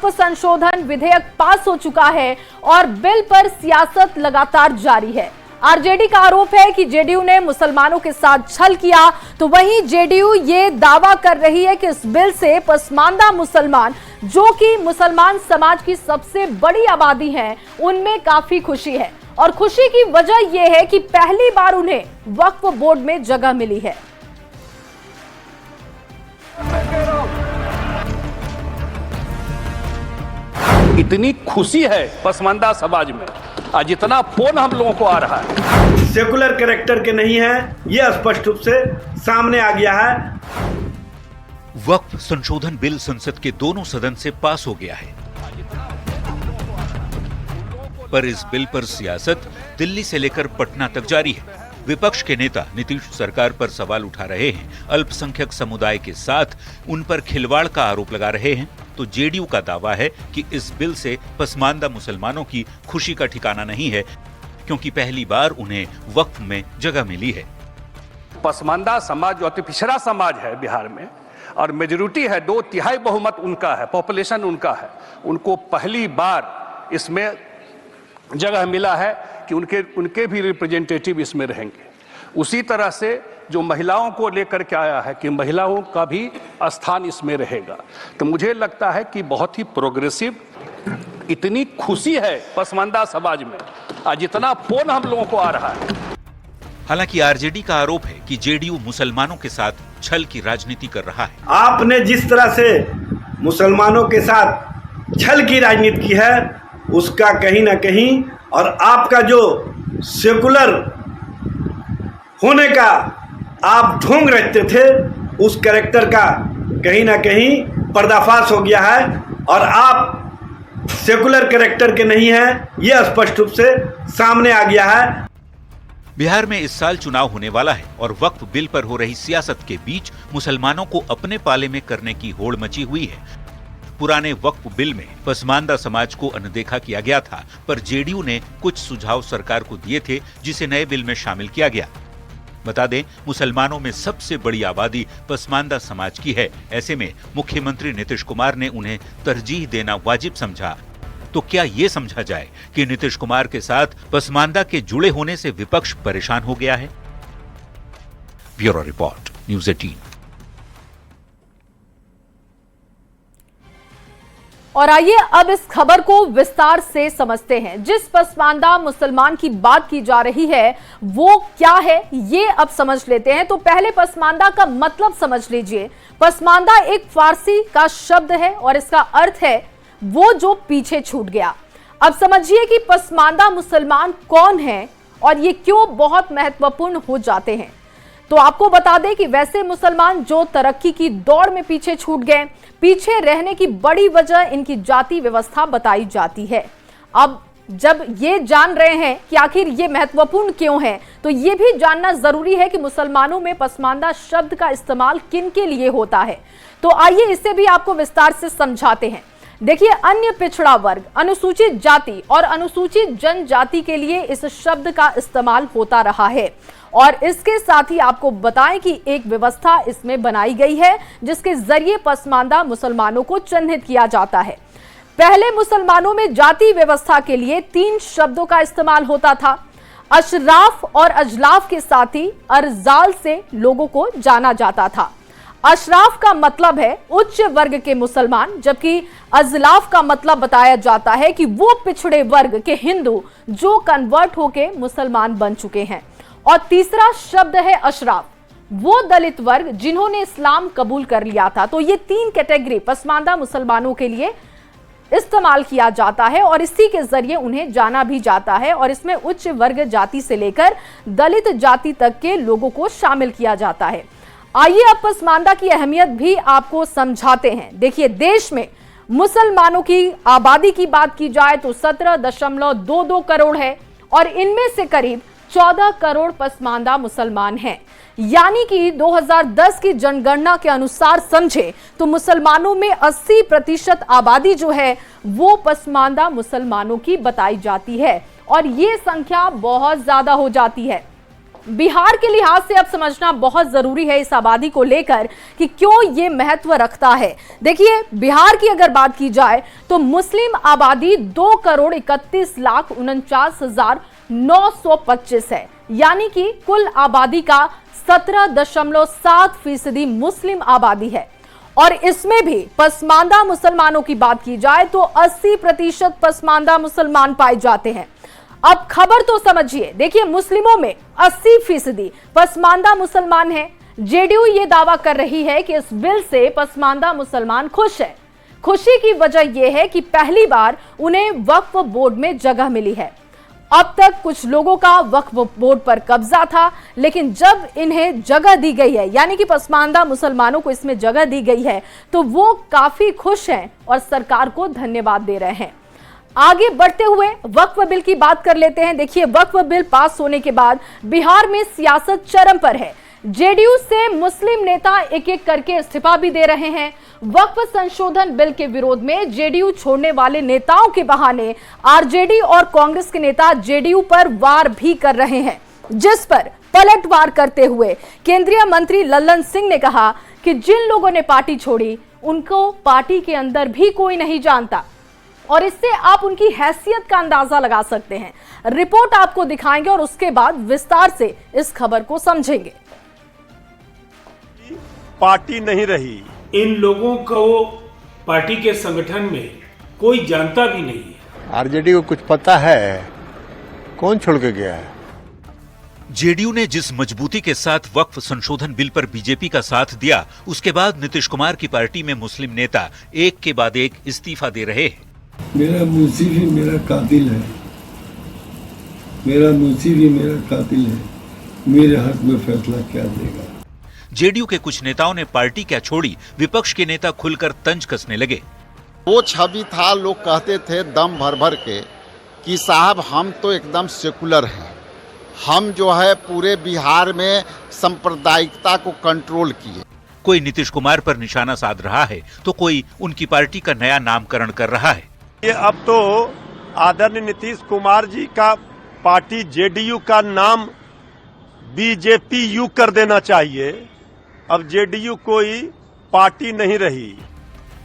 वक्फ संशोधन विधेयक पास हो चुका है और बिल पर सियासत लगातार जारी है। आरजेडी का आरोप है कि जेडीयू ने मुसलमानों के साथ छल किया, तो वहीं जेडीयू ये दावा कर रही है कि इस बिल से पसमानदा मुसलमान, जो कि मुसलमान समाज की सबसे बड़ी आबादी है, उनमें काफी खुशी है। और खुशी की वजह यह है कि पहली बार उन्हें वक्फ बोर्ड में जगह मिली है। इतनी खुशी है पसमानदा समाज में, आज इतना फोन हम लोगों को आ रहा है। सेकुलर कैरेक्टर के नहीं है, यह स्पष्ट रूप से सामने आ गया है। वक्फ संशोधन बिल संसद के दोनों सदन से पास हो गया है, पर इस बिल पर सियासत दिल्ली से लेकर पटना तक जारी है। विपक्ष के नेता नीतीश सरकार पर सवाल उठा रहे हैं, अल्पसंख्यक समुदाय के साथ उन पर खिलवाड़ का आरोप लगा रहे हैं, तो जेडीयू का दावा है कि इस बिल से पसमानदा मुसलमानों की खुशी का ठिकाना नहीं है, क्योंकि पहली बार उन्हें वक्फ में जगह मिली है। पसमानदा समाज जो अति पिछड़ा समाज है बिहार में, और मेजोरिटी है, 2/3 बहुमत उनका है, पॉपुलेशन उनका है, उनको पहली बार इसमें जगह मिला है कि उनके भी रिप्रेजेंटेटिव इसमें रहेंगे। उसी तरह से जो महिलाओं को लेकर के आया है कि महिलाओं का भी स्थान इसमें रहेगा, तो मुझे लगता है कि बहुत ही प्रोग्रेसिव, इतनी खुशी है पसमानदा समाज में, आज इतना फोन हम लोगों को आ रहा है। हालांकि आरजेडी का आरोप है कि जेडीयू मुसलमानों के साथ छल की राजनीति कर रहा है। आपने जिस तरह से मुसलमानों के साथ छल की राजनीति की है, उसका कहीं ना कहीं, और आपका जो सेकुलर होने का आप ढोंग रचते थे, उस कैरेक्टर का कहीं ना कहीं पर्दाफाश हो गया है, और आप सेकुलर कैरेक्टर के नहीं हैं, यह स्पष्ट रूप से सामने आ गया है। बिहार में इस साल चुनाव होने वाला है और वक्फ बिल पर हो रही सियासत के बीच मुसलमानों को अपने पाले में करने की होड़ मची हुई है। पुराने वक्फ बिल में पसमानदा समाज को अनदेखा किया गया था, पर जेडीयू ने कुछ सुझाव सरकार को दिए थे, जिसे नए बिल में शामिल किया गया। बता दें, मुसलमानों में सबसे बड़ी आबादी पसमानदा समाज की है। ऐसे में मुख्यमंत्री नीतीश कुमार ने उन्हें तरजीह देना वाजिब समझा। तो क्या ये समझा जाए कि नीतीश कुमार के साथ पसमानदा के जुड़े होने से विपक्ष परेशान हो गया है? Bureau report, news 18। और आइए अब इस खबर को विस्तार से समझते हैं। जिस पसमानदा मुसलमान की बात की जा रही है वो क्या है, ये अब समझ लेते हैं। तो पहले पसमानदा का मतलब समझ लीजिए। पसमानदा एक फारसी का शब्द है और इसका अर्थ है वो जो पीछे छूट गया। अब समझिए कि पसमानदा मुसलमान कौन है और ये क्यों बहुत महत्वपूर्ण हो जाते हैं। तो आपको बता दें कि वैसे मुसलमान जो तरक्की की दौड़ में पीछे छूट गए, पीछे रहने की बड़ी वजह इनकी जाति व्यवस्था बताई जाती है। अब जब ये जान रहे हैं कि आखिर ये महत्वपूर्ण क्यों है, तो ये भी जानना जरूरी है कि मुसलमानों में पसमानदा शब्द का इस्तेमाल किन के लिए होता है। तो आइए इसे भी आपको विस्तार से समझाते हैं। देखिए, अन्य पिछड़ा वर्ग, अनुसूचित जाति और अनुसूचित जनजाति के लिए इस शब्द का इस्तेमाल होता रहा है। और इसके साथ ही आपको बताएं कि एक व्यवस्था इसमें बनाई गई है जिसके जरिए पसमानदा मुसलमानों को चिन्हित किया जाता है। पहले मुसलमानों में जाति व्यवस्था के लिए 3 शब्दों का इस्तेमाल होता था। अशराफ और अजलाफ के साथ ही अर्जाल से लोगों को जाना जाता था। अशराफ का मतलब है उच्च वर्ग के मुसलमान, जबकि अजलाफ का मतलब बताया जाता है कि वो पिछड़े वर्ग के हिंदू जो कन्वर्ट होके मुसलमान बन चुके हैं। और तीसरा शब्द है अशराफ, वो दलित वर्ग जिन्होंने इस्लाम कबूल कर लिया था। तो ये 3 कैटेगरी पसमानदा मुसलमानों के लिए इस्तेमाल किया जाता है और इसी के जरिए उन्हें जाना भी जाता है। और इसमें उच्च वर्ग जाति से लेकर दलित जाति तक के लोगों को शामिल किया जाता है। आइए अब पसमानदा की अहमियत भी आपको समझाते हैं। देखिए, देश में मुसलमानों की आबादी की बात की जाए तो 17.22 करोड़ है और इनमें से करीब 14 करोड़ पसमानदा मुसलमान हैं। यानी कि 2010 की जनगणना के अनुसार समझे तो मुसलमानों में 80% आबादी जो है वो पसमानदा मुसलमानों की बताई जाती है और ये संख्या बहुत ज्यादा हो जाती है। बिहार के लिहाज से अब समझना बहुत जरूरी है इस आबादी को लेकर कि क्यों ये महत्व रखता है। देखिए, बिहार की अगर बात की जाए तो मुस्लिम आबादी 2,31,49,925 है, यानी कि कुल आबादी का 17.7% मुस्लिम आबादी है। और इसमें भी पसमानदा मुसलमानों की बात की जाए तो 80% पसमानदा मुसलमान पाए जाते हैं। अब खबर तो समझिए, देखिए, मुस्लिमों में 80% पसमानदा मुसलमान हैं। जेडीयू ये दावा कर रही है कि इस बिल से पसमानदा मुसलमान खुश है। खुशी की वजह यह है कि पहली बार उन्हें वक्फ बोर्ड में जगह मिली है। अब तक कुछ लोगों का वक्फ बोर्ड पर कब्जा था, लेकिन जब इन्हें जगह दी गई है, यानी कि पसमानदा मुसलमानों को इसमें जगह दी गई है, तो वो काफी खुश हैं और सरकार को धन्यवाद दे रहे हैं। आगे बढ़ते हुए वक्फ बिल की बात कर लेते हैं। देखिए, वक्फ बिल पास होने के बाद बिहार में सियासत चरम पर है। जेडीयू से मुस्लिम नेता एक एक करके इस्तीफा भी दे रहे हैं। वक्फ संशोधन बिल के विरोध में जेडीयू छोड़ने वाले नेताओं के बहाने आरजेडी और कांग्रेस के नेता जेडीयू पर वार भी कर रहे हैं, जिस पर पलटवार करते हुए केंद्रीय मंत्री लल्लन सिंह ने कहा कि जिन लोगों ने पार्टी छोड़ी उनको पार्टी के अंदर भी कोई नहीं जानता, और इससे आप उनकी हैसियत का अंदाजा लगा सकते हैं। रिपोर्ट आपको दिखाएंगे और उसके बाद विस्तार से इस खबर को समझेंगे। पार्टी नहीं रही, इन लोगों को पार्टी के संगठन में कोई जानता भी नहीं है। आरजेडी को कुछ पता है? कौन छोड़ के गया है? जेडीयू ने जिस मजबूती के साथ वक्फ संशोधन बिल पर बीजेपी का साथ दिया, उसके बाद नीतीश कुमार की पार्टी में मुस्लिम नेता एक के बाद एक इस्तीफा दे रहे हैं। मेरा मुंशी भी मेरा कातिल है, मेरा मुंशी भी मेरा कातिल है, मेरे हक में फैसला क्या देगा? जेडीयू के कुछ नेताओं ने पार्टी क्या छोड़ी, विपक्ष के नेता खुलकर तंज कसने लगे। वो छवि था, लोग कहते थे दम भर भर के कि साहब हम तो एकदम सेकुलर हैं, हम जो है पूरे बिहार में सांप्रदायिकता को कंट्रोल किए। कोई नीतीश कुमार पर निशाना साध रहा है तो कोई उनकी पार्टी का नया नामकरण कर रहा है। ये अब तो आदरणीय नीतीश कुमार जी का पार्टी जेडीयू का नाम बीजेपी यू कर देना चाहिए। अब जेडीयू कोई पार्टी नहीं रही।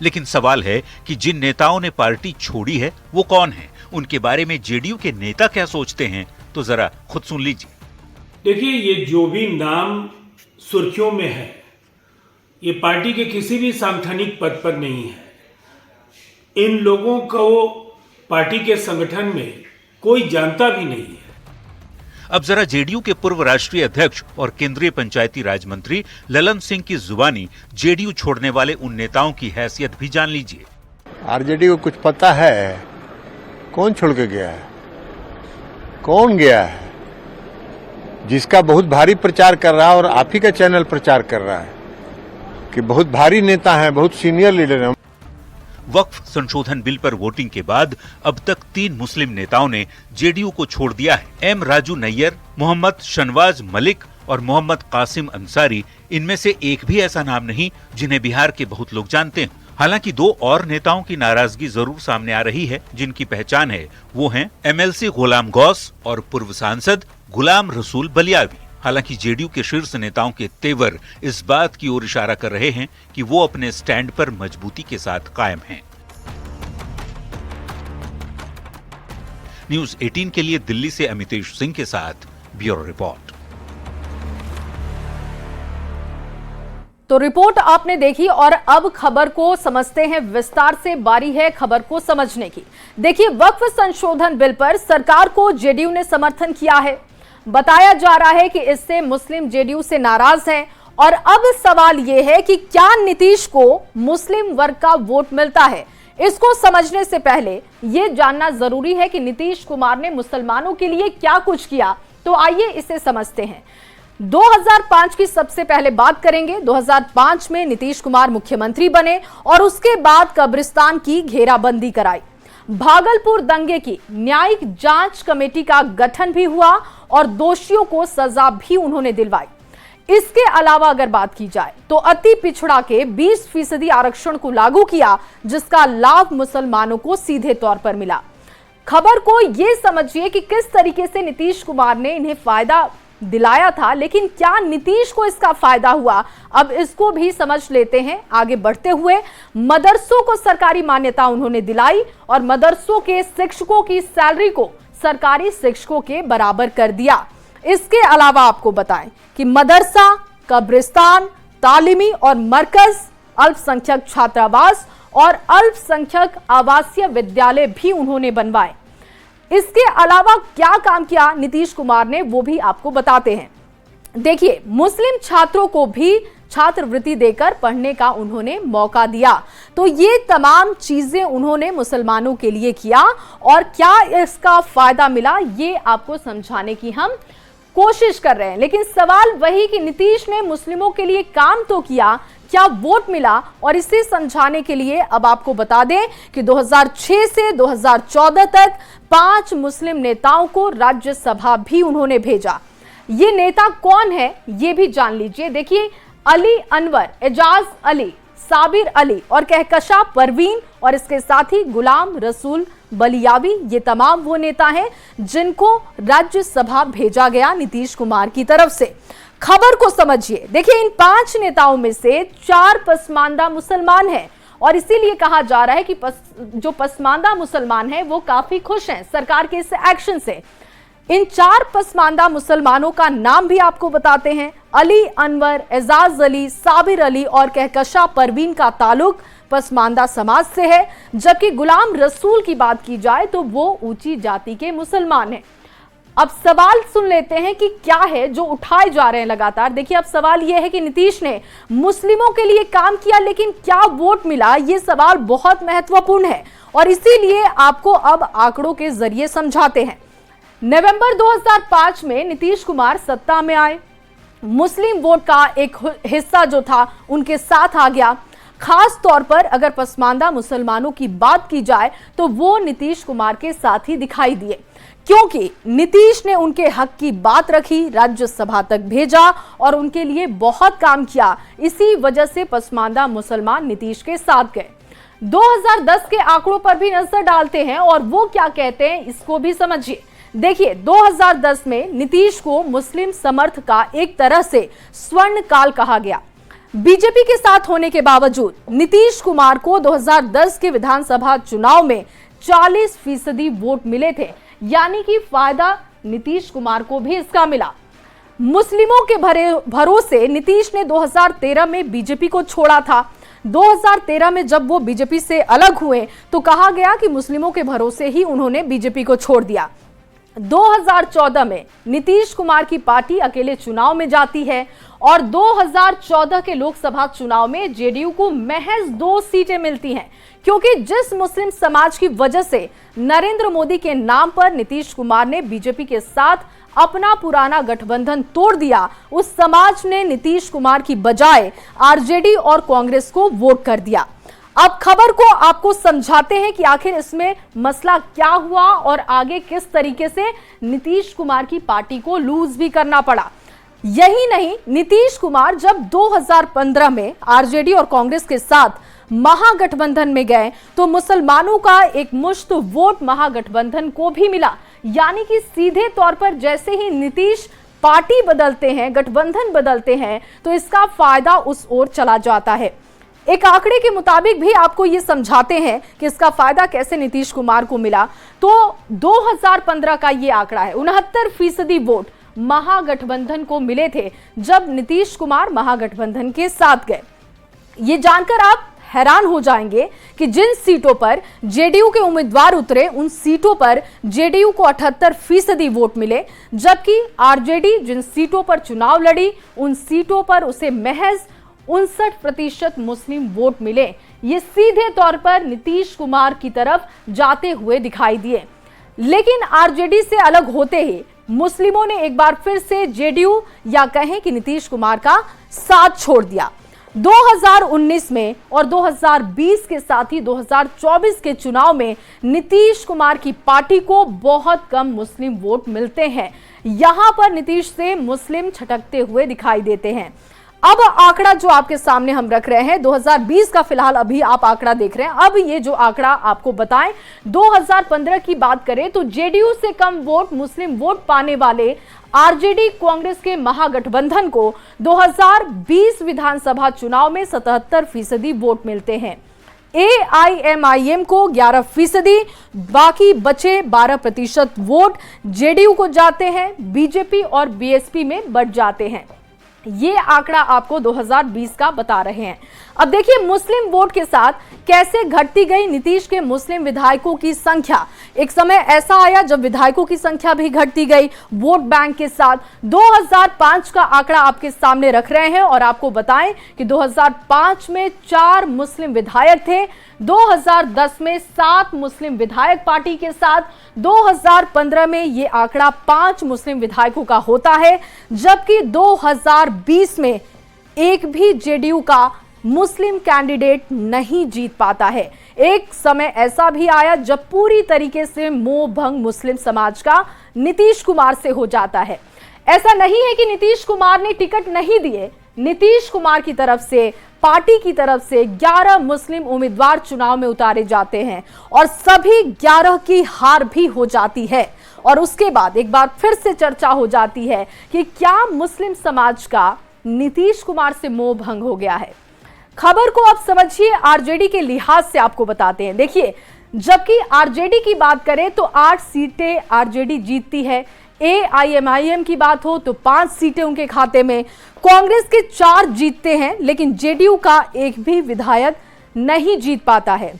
लेकिन सवाल है कि जिन नेताओं ने पार्टी छोड़ी है वो कौन है, उनके बारे में जेडीयू के नेता क्या सोचते हैं, तो जरा खुद सुन लीजिए। देखिए, ये जो भी नाम सुर्खियों में है, ये पार्टी के किसी भी सांगठनिक पद पर नहीं है। इन लोगों को पार्टी के संगठन में कोई जानता भी नहीं है। अब जरा जेडीयू के पूर्व राष्ट्रीय अध्यक्ष और केंद्रीय पंचायती राज मंत्री ललन सिंह की जुबानी जेडीयू छोड़ने वाले उन नेताओं की हैसियत भी जान लीजिए। आरजेडी को कुछ पता है? कौन छोड़ के गया है? कौन गया है? जिसका बहुत भारी प्रचार कर रहा है और आप ही का चैनल प्रचार कर रहा है कि बहुत भारी नेता है, बहुत सीनियर लीडर है। वक्फ संशोधन बिल पर वोटिंग के बाद अब तक 3 मुस्लिम नेताओं ने जेडीयू को छोड़ दिया है। एम राजू नैयर, मोहम्मद शनवाज मलिक और मोहम्मद कासिम अंसारी, इनमें से एक भी ऐसा नाम नहीं जिन्हें बिहार के बहुत लोग जानते हैं। हालांकि 2 और नेताओं की नाराजगी जरूर सामने आ रही है, जिनकी पहचान है। वो हैं एमएलसी गुलाम गौस और पूर्व सांसद गुलाम रसूल बलियावी। हालांकि जेडीयू के शीर्ष नेताओं के तेवर इस बात की ओर इशारा कर रहे हैं कि वो अपने स्टैंड पर मजबूती के साथ कायम हैं। न्यूज़ 18 के लिए दिल्ली से अमितेश सिंह के साथ ब्यूरो रिपोर्ट। तो रिपोर्ट आपने देखी और अब खबर को समझते हैं विस्तार से। बारी है खबर को समझने की। देखिए, वक्फ संशोधन बिल पर सरकार को जेडीयू ने समर्थन किया है। बताया जा रहा है कि इससे मुस्लिम जेडीयू से नाराज हैं और अब सवाल यह है कि क्या नीतीश को मुस्लिम वर्ग का वोट मिलता है। इसको समझने से पहले यह जानना जरूरी है कि नीतीश कुमार ने मुसलमानों के लिए क्या कुछ किया। तो आइए इसे समझते हैं। 2005 की सबसे पहले बात करेंगे। 2005 में नीतीश कुमार मुख्यमंत्री बने और उसके बाद कब्रिस्तान की घेराबंदी कराई। भागलपुर दंगे की न्यायिक जांच कमेटी का गठन भी हुआ और दोषियों को सजा भी उन्होंने दिलवाई। इसके अलावा अगर बात की जाए तो अति पिछड़ा के 20% आरक्षण को लागू किया, जिसका लाभ मुसलमानों को सीधे तौर पर मिला। खबर को यह समझिए कि किस तरीके से नीतीश कुमार ने इन्हें फायदा दिलाया था, लेकिन क्या नीतीश को इसका फायदा हुआ, अब इसको भी समझ लेते हैं। आगे बढ़ते हुए, मदरसों को सरकारी मान्यता उन्होंने दिलाई और मदरसों के शिक्षकों की सैलरी को सरकारी शिक्षकों के बराबर कर दिया। इसके अलावा आपको बताएं कि मदरसा, कब्रिस्तान, तालीमी और मरकज, अल्पसंख्यक छात्रावास और अल्पसंख्यक आवासीय विद्यालय भी उन्होंने बनवाए। इसके अलावा क्या काम किया नीतीश कुमार ने, वो भी आपको बताते हैं। देखिए, मुस्लिम छात्रों को भी छात्रवृत्ति देकर पढ़ने का उन्होंने मौका दिया। तो ये तमाम चीजें उन्होंने मुसलमानों के लिए किया और क्या इसका फायदा मिला, ये आपको समझाने की हम कोशिश कर रहे हैं। लेकिन सवाल वही कि नीतीश ने मुस्लिमों के लिए काम तो किया, क्या वोट मिला? और इसे समझाने के लिए अब आपको बता दें कि 2006 से 2014 तक 5 मुस्लिम नेताओं को राज्यसभा भी उन्होंने भेजा। ये नेता कौन है, ये भी जान लीजिए। देखिए, अली अनवर, एजाज अली, साबिर अली और कहकशा परवीन और इसके साथ ही गुलाम रसूल बलियावी, ये तमाम वो नेता हैं जिनको राज्यसभा भेजा गया नीतीश कुमार की तरफ से। खबर को समझिए। देखिए, इन 5 नेताओं में से 4 पसमानदा मुसलमान हैं और इसीलिए कहा जा रहा है कि जो पसमानदा मुसलमान हैं वो काफी खुश हैं सरकार के इस एक्शन से। इन 4 पसमानदा मुसलमानों का नाम भी आपको बताते हैं। अली अनवर, एजाज अली, साबिर अली और कहकशा परवीन का ताल्लुक पसमानदा समाज से है, जबकि गुलाम रसूल की बात की जाए तो वो ऊंची जाति के मुसलमान हैं। अब सवाल सुन लेते हैं कि क्या है जो उठाए जा रहे हैं लगातार। देखिए, अब सवाल यह है कि नीतीश ने मुस्लिमों के लिए काम किया, लेकिन क्या वोट मिला, ये सवाल बहुत महत्वपूर्ण है और इसीलिए आपको अब आंकड़ों के जरिए समझाते हैं। नवंबर 2005 में नीतीश कुमार सत्ता में आए, मुस्लिम वोट का एक हिस्सा जो था उनके साथ आ गया। खास तौर पर अगर पसमानदा मुसलमानों की बात की जाए तो वो नीतीश कुमार के साथ ही दिखाई दिए, क्योंकि नीतीश ने उनके हक की बात रखी, राज्यसभा तक भेजा और उनके लिए बहुत काम किया। इसी वजह से पसमानदा मुसलमान नीतीश के साथ गए। 2010 के आंकड़ों पर भी नजर डालते हैं और वो क्या कहते हैं, इसको भी समझिए। देखिए, 2010 में नीतीश को मुस्लिम समर्थ का एक तरह से स्वर्ण काल कहा गया। बीजेपी के साथ होने के बावजूद नीतीश कुमार को 2010 के विधानसभा चुनाव में 40% वोट मिले थे, यानी कि फायदा नीतीश कुमार को भी इसका मिला। मुस्लिमों के भरोसे नीतीश ने 2013 में बीजेपी को छोड़ा था। 2013 में जब वो बीजेपी से अलग हुए तो कहा गया कि मुस्लिमों के भरोसे ही उन्होंने बीजेपी को छोड़ दिया। 2014 में नीतीश कुमार की पार्टी अकेले चुनाव में जाती है और 2014 के लोकसभा चुनाव में जेडीयू को महज 2 सीटें मिलती हैं, क्योंकि जिस मुस्लिम समाज की वजह से नरेंद्र मोदी के नाम पर नीतीश कुमार ने बीजेपी के साथ अपना पुराना गठबंधन तोड़ दिया, उस समाज ने नीतीश कुमार की बजाय आरजेडी और कांग्रेस को वोट कर दिया। अब खबर को आपको समझाते हैं कि आखिर इसमें मसला क्या हुआ और आगे किस तरीके से नीतीश कुमार की पार्टी को लूज भी करना पड़ा। यही नहीं, नीतीश कुमार जब 2015 में आरजेडी और कांग्रेस के साथ महागठबंधन में गए तो मुसलमानों का एक मुश्त वोट महागठबंधन को भी मिला, यानी कि सीधे तौर पर जैसे ही नीतीश पार्टी बदलते हैं, गठबंधन बदलते हैं, तो इसका फायदा उस ओर चला जाता है। एक आंकड़े के मुताबिक भी आपको ये समझाते हैं कि इसका फायदा कैसे नीतीश कुमार को मिला। तो 2015 का ये आंकड़ा है, 69% वोट महागठबंधन को मिले थे जब नीतीश कुमार महागठबंधन के साथ गए। ये जानकर आप हैरान हो जाएंगे कि जिन सीटों पर जेडीयू के उम्मीदवार उतरे उन सीटों पर जेडीयू को 78% वोट मिले, जबकि आरजेडी जिन सीटों पर चुनाव लड़ी उन सीटों पर उसे महज 59% मुस्लिम वोट मिले। ये सीधे तौर पर नीतीश कुमार की तरफ जाते हुए दिखाई दिए। लेकिन आरजेडी से अलग होते ही मुस्लिमों ने एक बार फिर से जेडीयू या कहें कि नीतीश कुमार का साथ छोड़ दिया। 2019 में और 2020 के साथ ही 2024 के चुनाव में नीतीश कुमार की पार्टी को बहुत कम मुस्लिम वोट मिलते हैं। यहां पर नीतीश से मुस्लिम छटकते हुए दिखाई देते हैं। अब आंकड़ा जो आपके सामने हम रख रहे हैं 2020 का फिलहाल अभी आप आंकड़ा देख रहे हैं। अब ये जो आंकड़ा आपको बताएं 2015 की बात करें तो जेडीयू से कम वोट मुस्लिम वोट पाने वाले आरजेडी कांग्रेस के महागठबंधन को 2020 विधानसभा चुनाव में 77% वोट मिलते हैं। एआईएमआईएम को 11%, बाकी बचे 12% वोट जेडीयू को जाते हैं, बीजेपी और बीएसपी में बढ़ जाते हैं। ये आंकड़ा आपको 2020 का बता रहे हैं। अब देखिए मुस्लिम वोट के साथ कैसे घटती गई नीतीश के मुस्लिम विधायकों की संख्या। एक समय ऐसा आया जब विधायकों की संख्या भी घटती गई वोट बैंक के साथ। 2005 का आंकड़ा आपके सामने रख रहे हैं और आपको बताएं कि 2005 में 4 मुस्लिम विधायक थे, 2010 में 7 मुस्लिम विधायक पार्टी के साथ, 2015 में ये आंकड़ा 5 मुस्लिम विधायकों का होता है, जबकि 2020 में एक भी जेडीयू का मुस्लिम कैंडिडेट नहीं जीत पाता है। एक समय ऐसा भी आया जब पूरी तरीके से मोह भंग मुस्लिम समाज का नीतीश कुमार से हो जाता है। ऐसा नहीं है कि नीतीश कुमार ने टिकट नहीं दिए, नीतीश कुमार की तरफ से पार्टी की तरफ से 11 मुस्लिम उम्मीदवार चुनाव में उतारे जाते हैं और सभी 11 की हार भी हो जाती है। और उसके बाद एक बार फिर से चर्चा हो जाती है कि क्या मुस्लिम समाज का नीतीश कुमार से मोह भंग हो गया है। खबर को आप समझिए आरजेडी के लिहाज से आपको बताते हैं। देखिए जबकि आरजेडी की बात करें तो 8 सीटें आरजेडी जीतती है, एआईएमआईएम की बात हो तो 5 सीटें उनके खाते में, कांग्रेस के 4 जीतते हैं, लेकिन जेडीयू का एक भी विधायक नहीं जीत पाता है।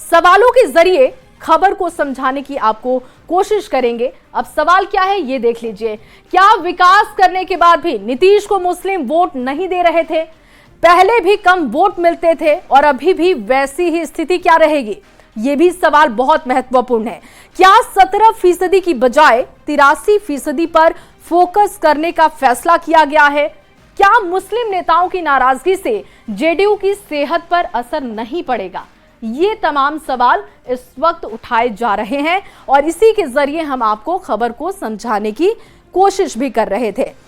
सवालों के जरिए खबर को समझाने की आपको कोशिश करेंगे। अब सवाल क्या है ये देख लीजिए। क्या विकास करने के बाद भी नीतीश को मुस्लिम वोट नहीं दे रहे थे? पहले भी कम वोट मिलते थे और अभी भी वैसी ही स्थिति क्या रहेगी? ये भी सवाल बहुत महत्वपूर्ण है। क्या 17% की बजाय 83% पर फोकस करने का फैसला किया गया है? क्या मुस्लिम नेताओं की नाराजगी से जेडीयू की सेहत पर असर नहीं पड़ेगा? ये तमाम सवाल इस वक्त उठाए जा रहे हैं और इसी के जरिए हम आपको खबर को समझाने की कोशिश भी कर रहे थे।